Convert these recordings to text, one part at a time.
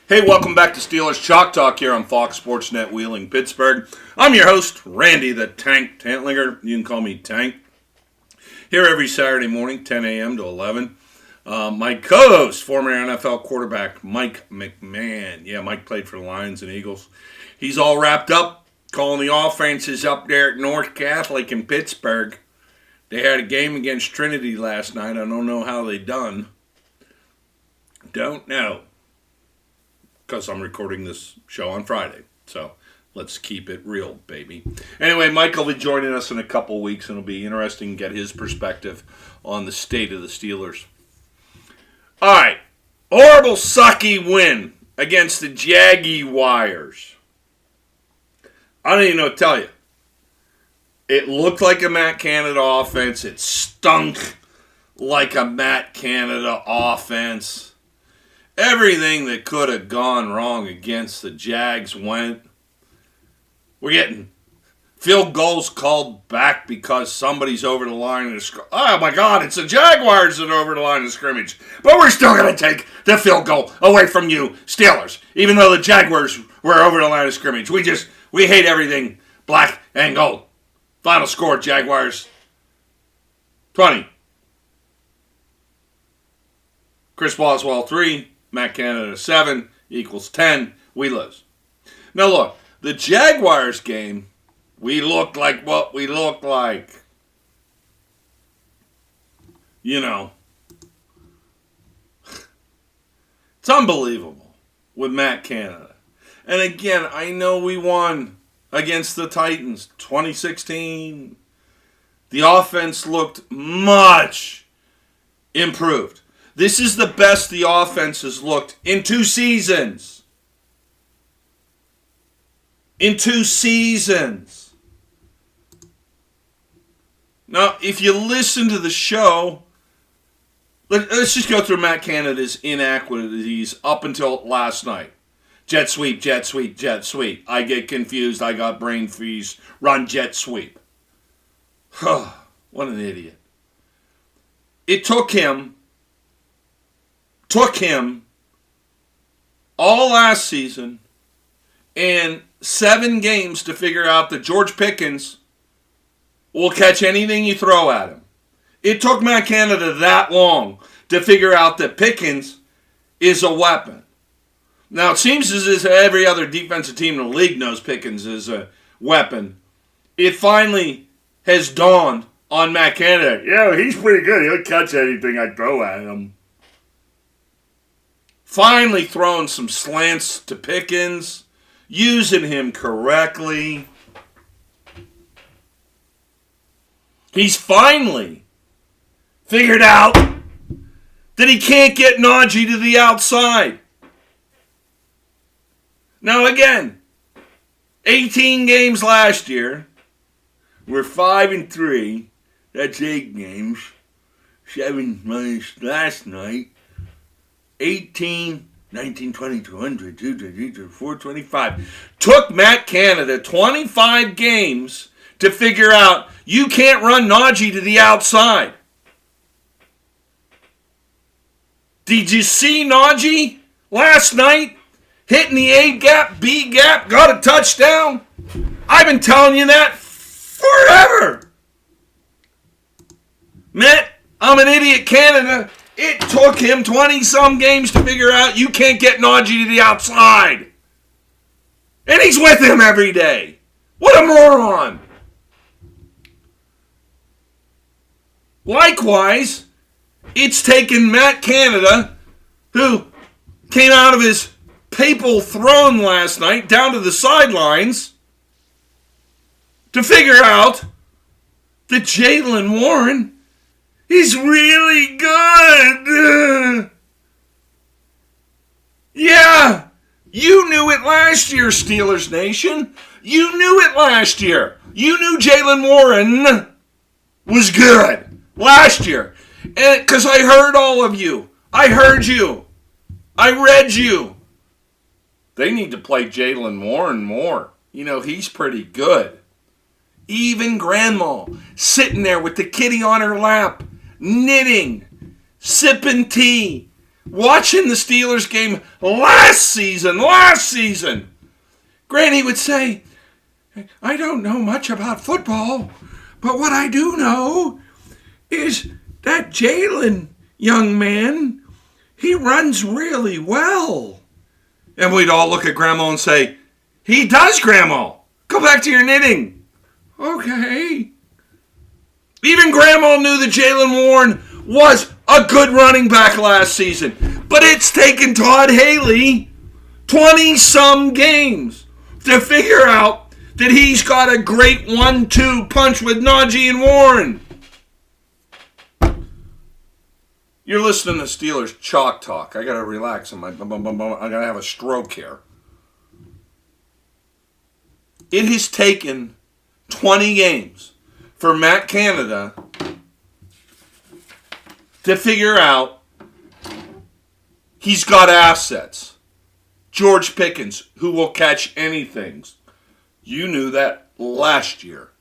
Hey, welcome back to Stil'rs Chalk Talk here on Fox Sports Net Wheeling, Pittsburgh. I'm your host, Randy the Tank Tantlinger. You can call me Tank. Here every Saturday morning, 10 a.m. to 11. My co-host, former NFL quarterback, Mike McMahon. Yeah, Mike played for the Lions and Eagles. He's all wrapped up, calling the offenses up there at North Catholic in Pittsburgh. They had a game against Trinity last night. I don't know how they done. Don't know. Because I'm recording this show on Friday. So let's keep it real, baby. Anyway, Mike will be joining us in a couple weeks, and it'll be interesting to get his perspective on the state of the Steelers. All right. Horrible, sucky win against the Jaguars. I don't even know what to tell you. It looked like a Matt Canada offense. It stunk like a Matt Canada offense. Everything that could have gone wrong against the Jags went. We're getting field goals called back because somebody's over the line of scrimmage. Oh my God, it's the Jaguars that are over the line of scrimmage. But we're still going to take the field goal away from you, Stil'rs. Even though the Jaguars were over the line of scrimmage. We hate everything black and gold. Final score, Jaguars 20. Chris Boswell 3. Matt Canada 7 equals 10. We lose. Now look, the Jaguars game, we looked like what we looked like. You know. It's unbelievable with Matt Canada. And again, I know we won against the Titans 2016. The offense looked much improved. This is the best the offense has looked in 2 seasons. In 2 seasons. Now, if you listen to the show, let's just go through Matt Canada's inaccuracies up until last night. Jet sweep, jet sweep, jet sweep. I get confused. I got brain freeze. Run jet sweep. What an idiot. It took him all last season and 7 games to figure out that George Pickens will catch anything you throw at him. It took Matt Canada that long to figure out that Pickens is a weapon. Now, it seems as if every other defensive team in the league knows Pickens is a weapon. It finally has dawned on Matt Canada. Yeah, he's pretty good. He'll catch anything I throw at him. Finally throwing some slants to Pickens, using him correctly. He's finally figured out that he can't get Najee to the outside. Now again, 18 games last year. We're 5-3. That's 8 games. 7 minus last night. 18, 19, 20, 200, 200, 425. Took Matt Canada 25 games to figure out you can't run Najee to the outside. Did you see Najee last night? Hitting the A gap, B gap, got a touchdown. I've been telling you that forever. Matt, I'm an idiot Canada. It took him 20-some games to figure out you can't get Najee to the outside. And he's with him every day. What a moron. Likewise, it's taken Matt Canada, who came out of his papal throne last night down to the sidelines, to figure out that Jaylen Warren is really good. Yeah, you knew it last year, Steelers Nation. You knew it last year. You knew Jaylen Warren was good last year. And because I heard all of you. I heard you. I read you. They need to play Jaylen Warren more. You know, he's pretty good. Even Grandma sitting there with the kitty on her lap, knitting, sipping tea, watching the Stil'rs game last season, Granny would say, I don't know much about football, but what I do know is that Jalen young man, he runs really well. And we'd all look at Grandma and say, he does, Grandma. Go back to your knitting. Okay. Even Grandma knew that Jalen Warren was a good running back last season. But it's taken Todd Haley 20-some games to figure out that he's got a great 1-2 punch with Najee and Warren. You're listening to Stil'rs Chalk Talk. I got to relax. I got to have a stroke here. It has taken 20 games for Matt Canada to figure out he's got assets. George Pickens, who will catch anything. You knew that last year.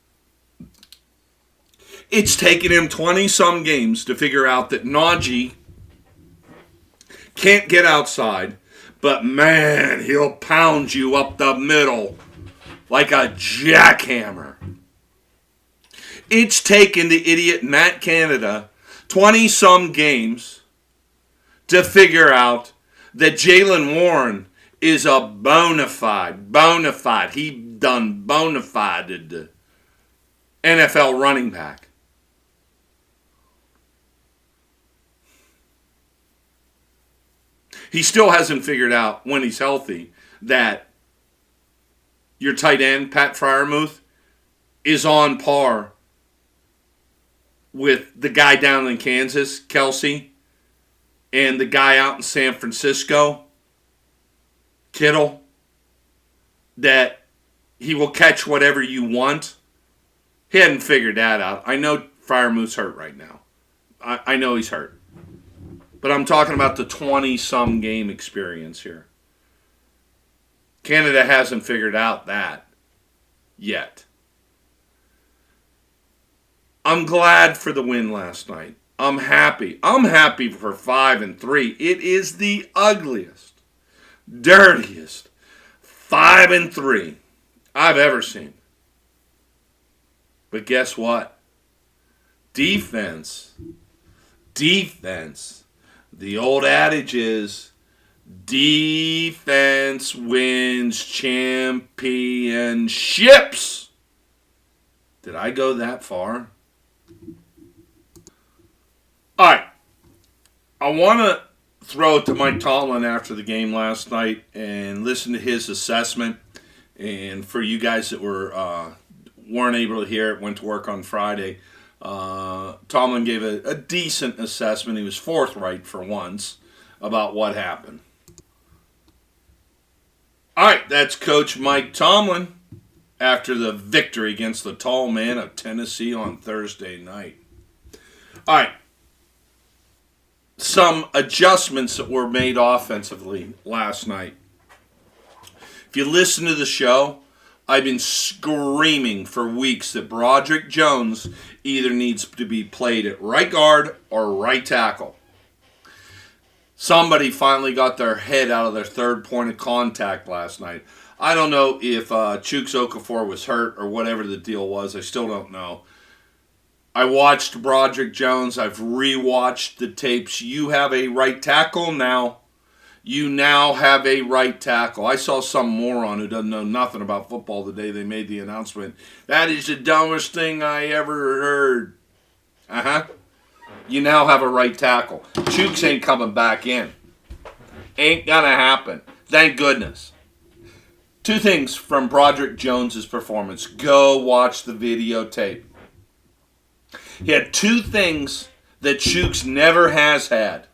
It's taken him 20-some games to figure out that Najee can't get outside, but man, he'll pound you up the middle like a jackhammer. It's taken the idiot Matt Canada 20-some games to figure out that Jalen Warren is a bona fide, he done bona fide NFL running back. He still hasn't figured out, when he's healthy, that your tight end, Pat Freiermuth, is on par with the guy down in Kansas, Kelsey, and the guy out in San Francisco, Kittle, that he will catch whatever you want. He hadn't figured that out. I know Freiermuth's hurt right now. I know he's hurt. But I'm talking about the 20-some game experience here. Canada hasn't figured out that yet. I'm glad for the win last night. I'm happy. I'm happy for 5-3. It is the ugliest, dirtiest 5-3 I've ever seen. But guess what? Defense. The old adage is, defense wins championships. Did I go that far? All right. I want to throw it to Mike Tomlin after the game last night and listen to his assessment. And for you guys that weren't able to hear it, went to work on Friday, Tomlin gave a decent assessment. He was forthright for once about what happened. All right, that's Coach Mike Tomlin after the victory against the tall man of Tennessee on Thursday night. All right, some adjustments that were made offensively last night. If you listen to the show, I've been screaming for weeks that Broderick Jones either needs to be played at right guard or right tackle. Somebody finally got their head out of their third point of contact last night. I don't know if Chuks Okafor was hurt or whatever the deal was. I still don't know. I watched Broderick Jones. I've rewatched the tapes. You have a right tackle now. You now have a right tackle. I saw some moron who doesn't know nothing about football the day they made the announcement. That is the dumbest thing I ever heard. You now have a right tackle. Chuks ain't coming back in. Ain't gonna happen. Thank goodness. Two things from Broderick Jones' performance. Go watch the videotape. He had two things that Chuks never has had.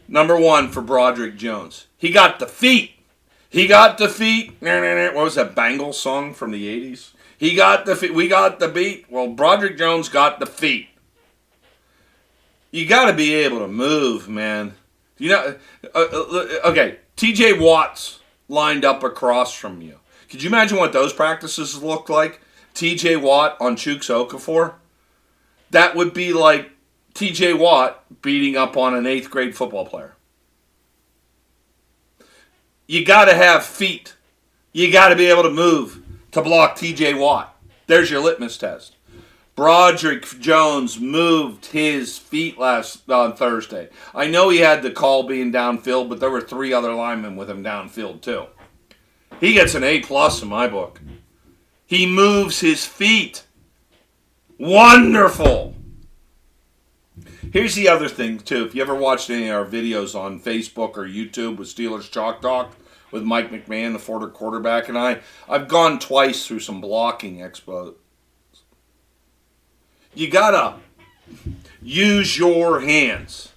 Number one for Broderick Jones. He got the feet. What was that Bangles song from the 80s? He got the feet. We got the beat. Well, Broderick Jones got the feet. You got to be able to move, man. You know, okay, TJ Watt's lined up across from you. Could you imagine what those practices looked like? TJ Watt on Chuks Okafor? That would be like T.J. Watt beating up on an 8th grade football player. You got to have feet. You got to be able to move to block T.J. Watt. There's your litmus test. Broderick Jones moved his feet on Thursday. I know he had the call being downfield, but there were 3 other linemen with him downfield too. He gets an A+ in my book. He moves his feet. Wonderful. Here's the other thing, too. If you ever watched any of our videos on Facebook or YouTube with Stil'rs Chalk Talk with Mike McMahon, the Florida quarterback, and I've gone twice through some blocking expos. You got to use your hands.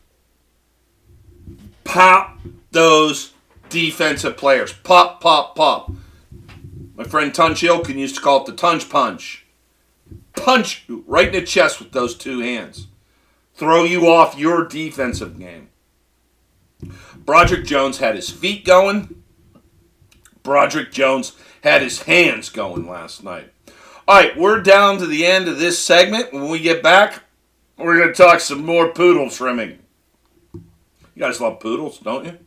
Pop those defensive players. Pop, pop, pop. My friend Tunch Ilkin used to call it the Tunch Punch. Punch you right in the chest with those 2 hands. Throw you off your defensive game. Broderick Jones had his feet going. Broderick Jones had his hands going last night. All right, we're down to the end of this segment. When we get back, we're going to talk some more poodle trimming. You guys love poodles, don't you?